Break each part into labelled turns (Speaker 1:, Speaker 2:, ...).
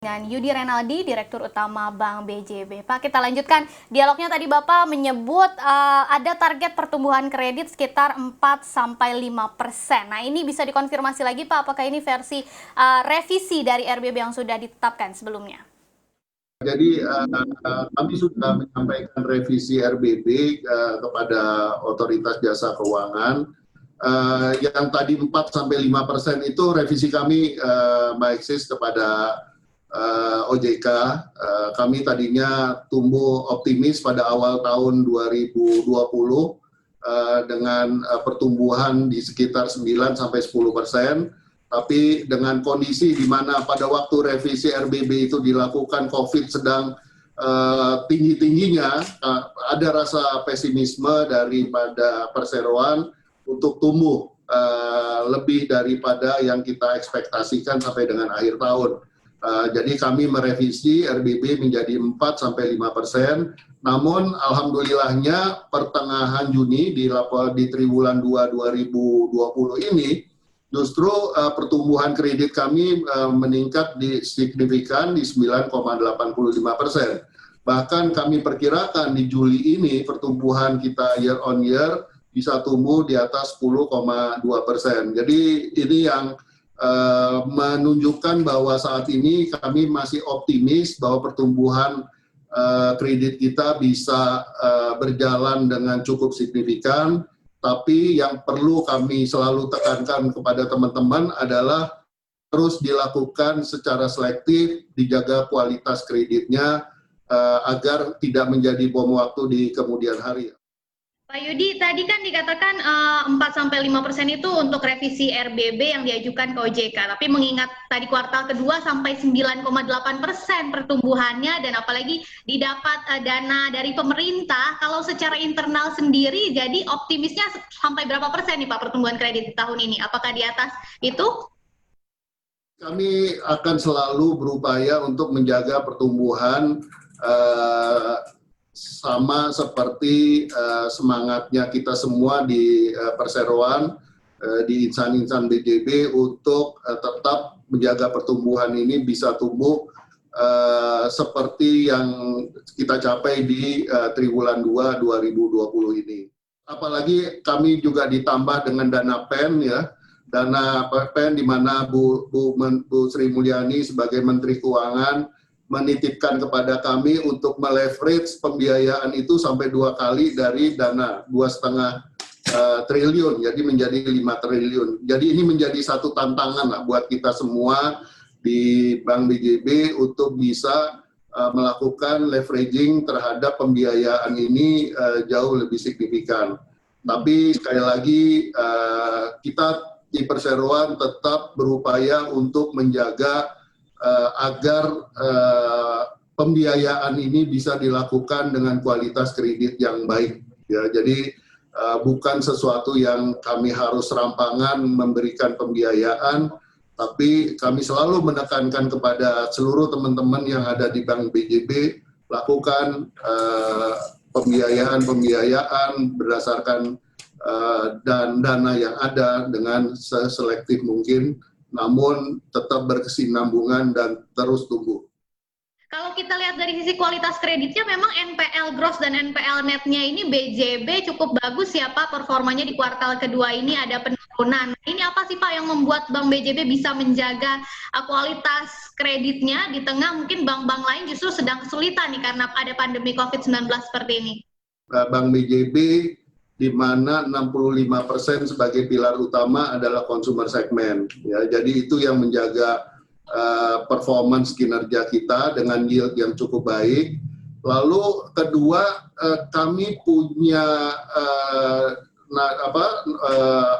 Speaker 1: Dengan Yudi Renaldi, Direktur Utama Bank BJB. Pak, kita lanjutkan dialognya. Tadi Bapak menyebut ada target pertumbuhan kredit sekitar 4-5%. Nah, ini bisa dikonfirmasi lagi Pak, apakah ini versi revisi dari RBB yang sudah ditetapkan sebelumnya?
Speaker 2: Jadi kami sudah menyampaikan revisi RBB kepada Otoritas Jasa Keuangan. Yang tadi 4-5% itu revisi kami Mbak Eksis kepada OJK. Kami tadinya tumbuh optimis pada awal tahun 2020 dengan pertumbuhan di sekitar 9-10%, tapi dengan kondisi di mana pada waktu revisi RBB itu dilakukan COVID sedang tinggi-tingginya, ada rasa pesimisme daripada perseroan untuk tumbuh lebih daripada yang kita ekspektasikan sampai dengan akhir tahun. Jadi kami merevisi RBB menjadi 4-5%, namun alhamdulillahnya pertengahan Juni di triwulan 2 2020 ini justru pertumbuhan kredit kami meningkat signifikan di 9,85%. Bahkan kami perkirakan di Juli ini pertumbuhan kita year on year bisa tumbuh di atas 10,2%. Jadi ini yang menunjukkan bahwa saat ini kami masih optimis bahwa pertumbuhan kredit kita bisa berjalan dengan cukup signifikan, tapi yang perlu kami selalu tekankan kepada teman-teman adalah terus dilakukan secara selektif, dijaga kualitas kreditnya agar tidak menjadi bom waktu di kemudian hari.
Speaker 1: Pak Yudi, tadi kan dikatakan 4-5% itu untuk revisi RBB yang diajukan ke OJK, tapi mengingat tadi kuartal kedua sampai 9,8% pertumbuhannya, dan apalagi didapat dana dari pemerintah, kalau secara internal sendiri jadi optimisnya sampai berapa persen nih Pak pertumbuhan kredit di tahun ini? Apakah di atas itu?
Speaker 2: Kami akan selalu berupaya untuk menjaga pertumbuhan sama seperti semangatnya kita semua di perseroan, di insan-insan BJB untuk tetap menjaga pertumbuhan ini bisa tumbuh seperti yang kita capai di triwulan 2 2020 ini. Apalagi kami juga ditambah dengan dana PEN ya, dana PEN di mana Bu Sri Mulyani sebagai Menteri Keuangan menitipkan kepada kami untuk meleverage pembiayaan itu sampai 2 kali dari dana 2,5 triliun, jadi menjadi 5 triliun. Jadi ini menjadi satu tantangan lah buat kita semua di Bank BJB untuk bisa melakukan leveraging terhadap pembiayaan ini jauh lebih signifikan. Tapi sekali lagi kita di perseroan tetap berupaya untuk menjaga agar pembiayaan ini bisa dilakukan dengan kualitas kredit yang baik. Ya, jadi bukan sesuatu yang kami harus rampangan memberikan pembiayaan, tapi kami selalu menekankan kepada seluruh teman-teman yang ada di Bank BJB, lakukan pembiayaan berdasarkan dana yang ada dengan seselektif mungkin, namun tetap berkesinambungan dan terus tumbuh.
Speaker 1: Kalau kita lihat dari sisi kualitas kreditnya, memang NPL gross dan NPL netnya ini BJB cukup bagus ya Pak, performanya di kuartal kedua ini ada penurunan. Ini apa sih Pak yang membuat Bank BJB bisa menjaga kualitas kreditnya di tengah mungkin bank-bank lain justru sedang kesulitan nih karena ada pandemi COVID-19 seperti ini?
Speaker 2: Bank BJB di mana 65% sebagai pilar utama adalah consumer segment. Ya, jadi itu yang menjaga performance kinerja kita dengan yield yang cukup baik. Lalu kedua, kami punya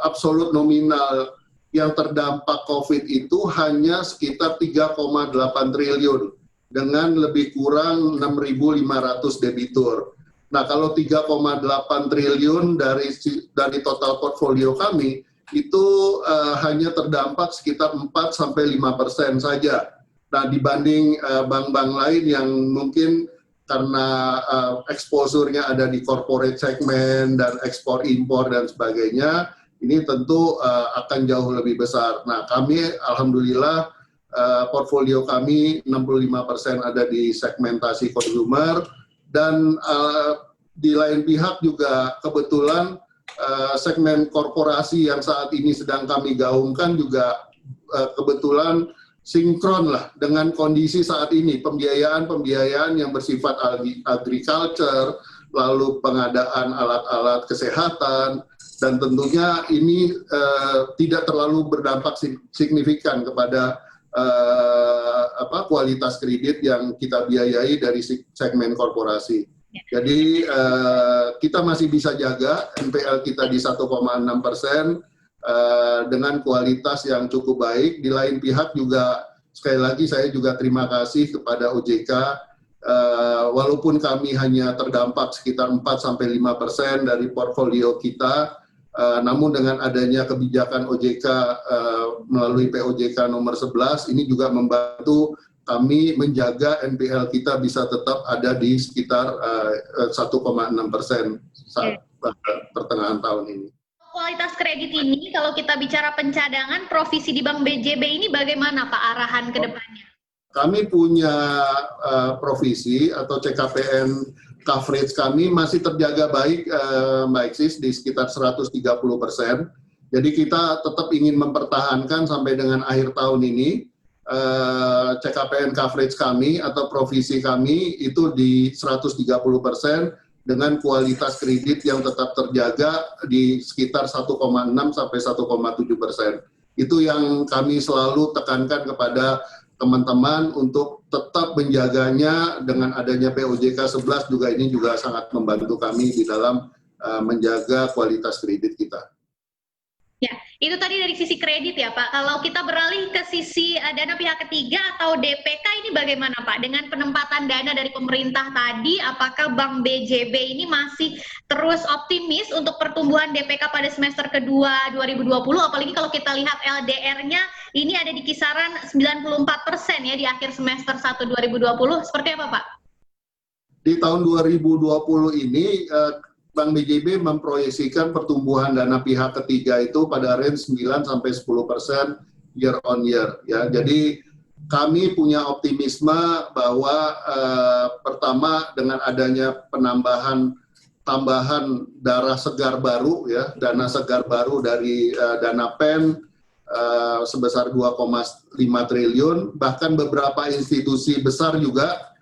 Speaker 2: absolut nominal yang terdampak COVID itu hanya sekitar 3,8 triliun dengan lebih kurang 6.500 debitur. Nah, kalau 3,8 triliun dari total portfolio kami itu hanya terdampak sekitar 4-5% saja. Nah, dibanding bank-bank lain yang mungkin karena exposure-nya ada di corporate segment dan ekspor impor dan sebagainya, ini tentu akan jauh lebih besar. Nah, kami alhamdulillah portfolio kami 65% ada di segmentasi consumer, dan di lain pihak juga kebetulan segmen korporasi yang saat ini sedang kami gaungkan juga kebetulan sinkron lah dengan kondisi saat ini, pembiayaan yang bersifat agriculture, lalu pengadaan alat-alat kesehatan, dan tentunya ini tidak terlalu berdampak signifikan kepada kualitas kredit yang kita biayai dari segmen korporasi. Jadi kita masih bisa jaga NPL kita di 1,6%, dengan kualitas yang cukup baik. Di lain pihak juga sekali lagi saya juga terima kasih kepada OJK, walaupun kami hanya terdampak sekitar 4-5% dari portfolio kita, namun dengan adanya kebijakan OJK melalui POJK nomor 11 ini juga membantu kami menjaga NPL kita bisa tetap ada di sekitar 1,6% saat pertengahan tahun ini.
Speaker 1: Kualitas kredit ini, kalau kita bicara pencadangan, provisi di Bank BJB ini bagaimana Pak arahan ke depannya?
Speaker 2: Kami punya provisi atau CKPN coverage kami masih terjaga baik, Mbak Eksis, di sekitar 130%. Jadi kita tetap ingin mempertahankan sampai dengan akhir tahun ini CKPN coverage kami atau provisi kami itu di 130%. Dengan kualitas kredit yang tetap terjaga di sekitar 1,6 sampai 1,7%. Itu yang kami selalu tekankan kepada teman-teman untuk tetap menjaganya. Dengan adanya POJK 11 juga ini juga sangat membantu kami di dalam menjaga kualitas kredit kita.
Speaker 1: Ya, itu tadi dari sisi kredit ya Pak. Kalau kita beralih ke sisi dana pihak ketiga atau DPK ini bagaimana Pak? Dengan penempatan dana dari pemerintah tadi, apakah Bank BJB ini masih terus optimis untuk pertumbuhan DPK pada semester kedua 2020? Apalagi kalau kita lihat LDR-nya ini ada di kisaran 94% ya di akhir semester 1 2020. Seperti apa Pak?
Speaker 2: Di tahun 2020 ini Bank BJB memproyeksikan pertumbuhan dana pihak ketiga itu pada range 9-10% year on year. Ya. Jadi kami punya optimisme bahwa pertama dengan adanya tambahan darah segar baru, ya, dana segar baru dari dana PEN sebesar 2,5 triliun, bahkan beberapa institusi besar juga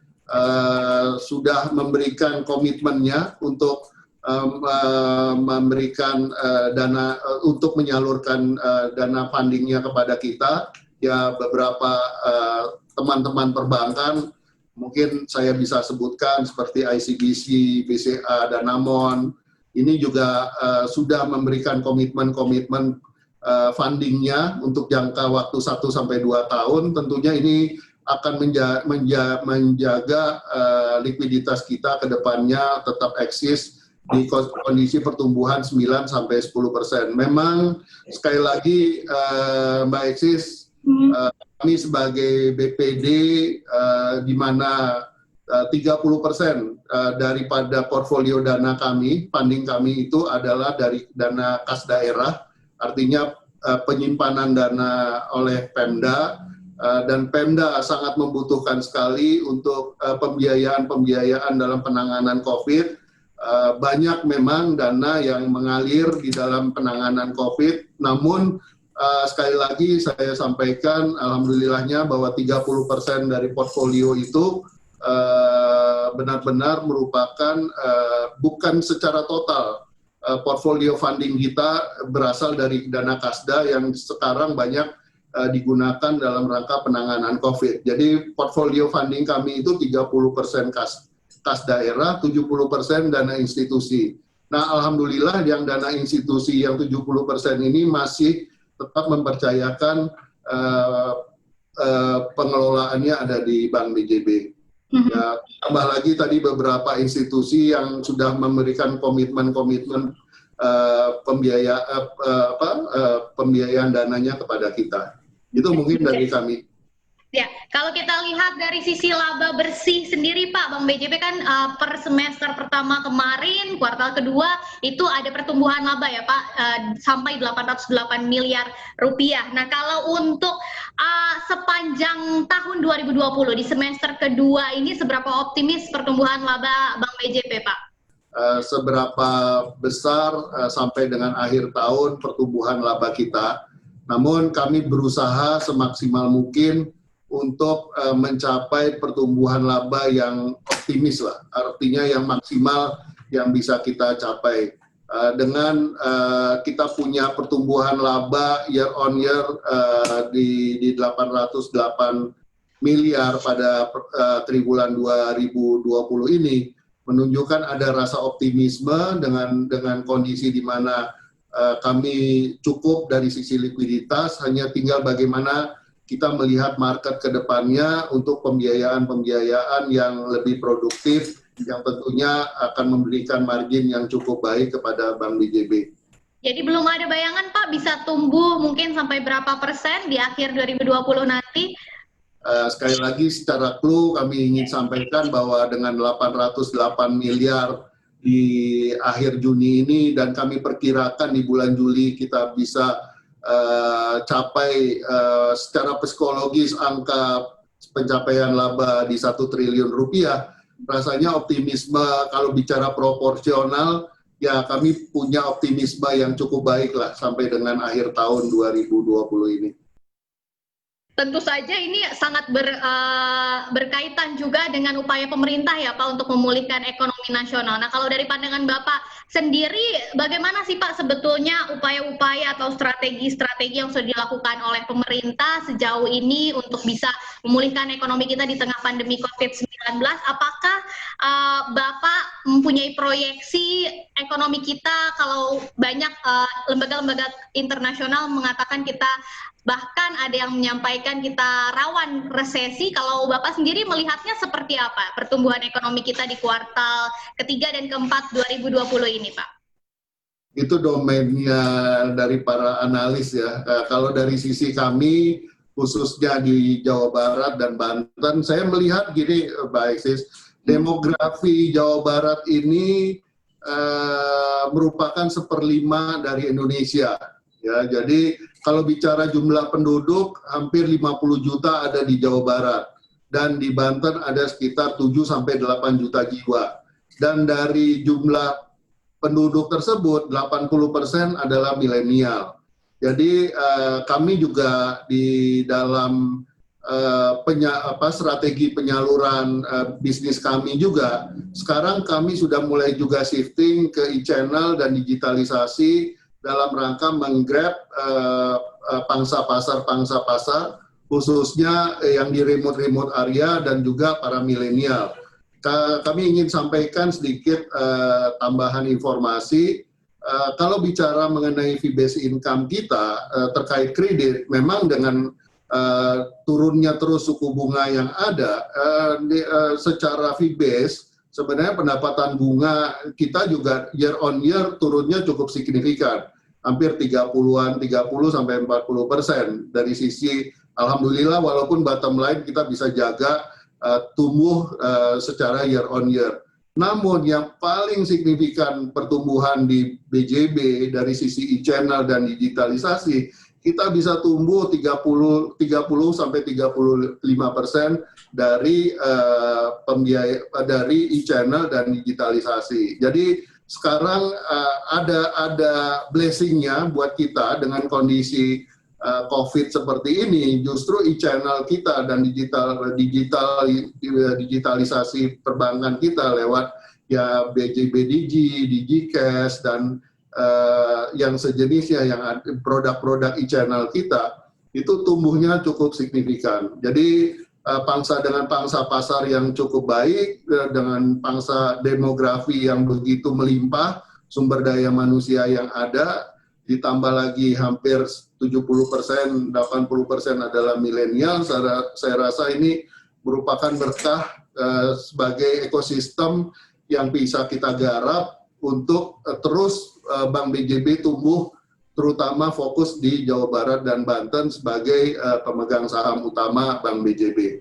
Speaker 2: sudah memberikan komitmennya untuk memberikan dana untuk menyalurkan dana fundingnya kepada kita. Ya, beberapa teman-teman perbankan mungkin saya bisa sebutkan seperti ICBC, BCA, Danamon ini juga sudah memberikan komitmen fundingnya untuk jangka waktu 1 sampai 2 tahun. Tentunya ini akan menjaga likuiditas kita ke depannya tetap eksis di kondisi pertumbuhan 9-10%. Memang sekali lagi Mbak Eksis, kami sebagai BPD di mana 30% daripada portfolio dana kami, funding kami itu adalah dari dana kas daerah, artinya penyimpanan dana oleh Pemda, dan Pemda sangat membutuhkan sekali untuk pembiayaan dalam penanganan COVID. Banyak memang dana yang mengalir di dalam penanganan COVID, namun sekali lagi saya sampaikan alhamdulillahnya bahwa 30% dari portfolio itu benar-benar merupakan bukan secara total portfolio funding kita berasal dari dana Kasda yang sekarang banyak digunakan dalam rangka penanganan COVID. Jadi portfolio funding kami itu 30% kas daerah, 70% dana institusi. Nah, alhamdulillah yang dana institusi yang 70% ini masih tetap mempercayakan pengelolaannya ada di Bank BJB. Ya, tambah lagi tadi beberapa institusi yang sudah memberikan komitmen pembiayaan dananya kepada kita. Itu mungkin dari kami.
Speaker 1: Ya, kalau kita lihat dari sisi laba bersih sendiri Pak, Bank BJB kan per semester pertama kemarin, kuartal kedua itu ada pertumbuhan laba ya Pak, sampai 808 miliar rupiah. Nah kalau untuk sepanjang tahun 2020 di semester kedua ini seberapa optimis pertumbuhan laba Bank BJB Pak?
Speaker 2: Seberapa besar sampai dengan akhir tahun pertumbuhan laba kita. Namun kami berusaha semaksimal mungkin untuk mencapai pertumbuhan laba yang optimis lah, artinya yang maksimal yang bisa kita capai. Dengan kita punya pertumbuhan laba year on year di 808 miliar pada triwulan 2020 ini, menunjukkan ada rasa optimisme dengan kondisi di mana kami cukup dari sisi likuiditas, hanya tinggal bagaimana kita melihat market ke depannya untuk pembiayaan yang lebih produktif, yang tentunya akan memberikan margin yang cukup baik kepada Bank BJB.
Speaker 1: Jadi belum ada bayangan Pak bisa tumbuh mungkin sampai berapa persen di akhir 2020 nanti?
Speaker 2: Sekali lagi secara clue kami ingin sampaikan bahwa dengan 808 miliar di akhir Juni ini, dan kami perkirakan di bulan Juli kita bisa capai secara psikologis angka pencapaian laba di 1 triliun rupiah, rasanya optimisme kalau bicara proporsional, ya kami punya optimisme yang cukup baik lah sampai dengan akhir tahun 2020 ini.
Speaker 1: Tentu saja ini sangat berkaitan juga dengan upaya pemerintah ya Pak untuk memulihkan ekonomi nasional. Nah kalau dari pandangan Bapak sendiri, bagaimana sih Pak sebetulnya upaya-upaya atau strategi-strategi yang sudah dilakukan oleh pemerintah sejauh ini untuk bisa memulihkan ekonomi kita di tengah pandemi COVID-19? Apakah Bapak mempunyai proyeksi ekonomi kita kalau banyak lembaga-lembaga internasional mengatakan kita, bahkan ada yang menyampaikan kita rawan resesi, kalau Bapak sendiri melihatnya seperti apa pertumbuhan ekonomi kita di kuartal ketiga dan keempat 2020 ini Pak?
Speaker 2: Itu domainnya dari para analis ya. Kalau dari sisi kami, khususnya di Jawa Barat dan Banten, saya melihat gini Mbak Eksis, demografi Jawa Barat ini merupakan 1/5 dari Indonesia. Ya, jadi kalau bicara jumlah penduduk, hampir 50 juta ada di Jawa Barat. Dan di Banten ada sekitar 7-8 juta jiwa. Dan dari jumlah penduduk tersebut, 80% adalah milenial. Jadi kami juga di dalam strategi penyaluran bisnis kami juga, sekarang kami sudah mulai juga shifting ke e-channel dan digitalisasi dalam rangka menggrab pangsa pasar khususnya yang di remote area dan juga para milenial. Kami ingin sampaikan sedikit tambahan informasi. Kalau bicara mengenai fee-based income kita terkait kredit, memang dengan turunnya terus suku bunga yang ada, secara fee-based sebenarnya pendapatan bunga kita juga year on year turunnya cukup signifikan, hampir 30 sampai 40% dari sisi alhamdulillah, walaupun bottom line kita bisa jaga tumbuh secara year on year. Namun yang paling signifikan pertumbuhan di BJB dari sisi e-channel dan digitalisasi, kita bisa tumbuh 30 sampai 35% dari dari e-channel dan digitalisasi. Jadi sekarang ada blessing-nya buat kita dengan kondisi COVID seperti ini. Justru e-channel kita dan digitalisasi perbankan kita lewat ya BJB Digi, DigiCash dan yang sejenisnya, yang produk-produk e-channel kita itu tumbuhnya cukup signifikan. Jadi pangsa dengan pangsa pasar yang cukup baik, dengan pangsa demografi yang begitu melimpah, sumber daya manusia yang ada, ditambah lagi hampir 70%, 80% adalah milenial. Saya rasa ini merupakan berkah sebagai ekosistem yang bisa kita garap untuk terus Bank BJB tumbuh terutama fokus di Jawa Barat dan Banten sebagai pemegang saham utama Bank BJB.